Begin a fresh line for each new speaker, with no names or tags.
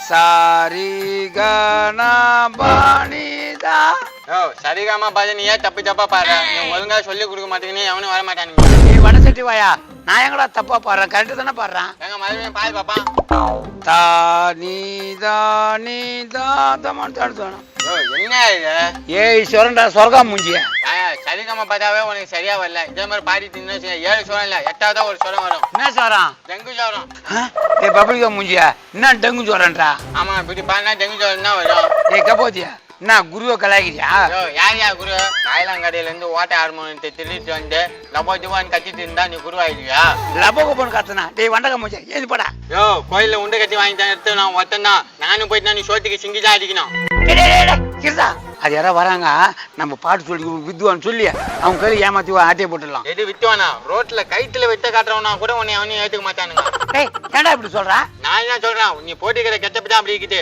சரிகனபானிதா.
ஓ சரிகாமா பாரு நீ ஏன் தப்பா பாரு நீ ஒழுங்கா சொல்லி கொடுக்க மாட்டேங்க எவனும் வர மாட்டானுங்க.
நீ வடசட்டி வாயா, நான் எங்கடா தப்பா பாடுறேன், கரெக்டு தானே பாடுறேன்.
எங்க மறுபடியும் பாரு பாப்பா.
தானிதானிதாதமன்.
ஓ என்ன இது?
ஏய் சொரண்டா சொர்க்கா மூஞ்சிய.
சரிகாமா பார்த்தாவே உனக்கு சரியா வரல. இதே மாதிரி பாடிட்டு இருந்தா 7 சுரம் இல்ல 8ஆவதா ஒரு சுரம் வரும்.
என்ன சொரம்?
டெங்கு சுரம்.
ஏய் பப்ளிகா மூஞ்சியா, என்ன டெங்கு சொரன்றா?
ஆமா இப்படி பாடினா டெங்கு சுரம் தான் வரும்.
ஏய் கபோதியா, என்ன குருவை கலாய்க்கிறியா?
யார் குரு? காயலாங்கடையில இருந்து ஓட்ட ஹார்மோனத்தை திருட்டு வந்து லபோஜுவான்னு கத்திட்டு இருந்தா நீ குரு ஆயிடுவியா?
லபோக்கு போன்னு கத்துனா. டேய் வண்டக மூஞ்சியா ஏது படா.
யோ கோயில்ல உண்டை கட்டி வாங்கி தான் எடுத்து நான் ஒத்தந்தான். நானும் போயிட்டு நீ சோத்துக்கு சிங்கிதான் அடிக்கணும்.
அது யாரோ வராங்க, நம்ம பாட்டு சொல்லி வித்துவான்னு சொல்லி அவங்க கையில ஏமாத்தி ஆட்டையை போட்டுடலாம்.
எது வித்துவானா? ரோட்ல கைத்துல வித்த காட்டுறவனா கூட உன்னை அவனையும் ஏத்துக்க மாட்டானுங்க.
ஏய் ஏன்டா இப்படி சொல்ற?
நான் என்ன சொல்றேன், நீ போட்டிக்கிற கெட்டப்பு தான் அப்படி இருக்குது.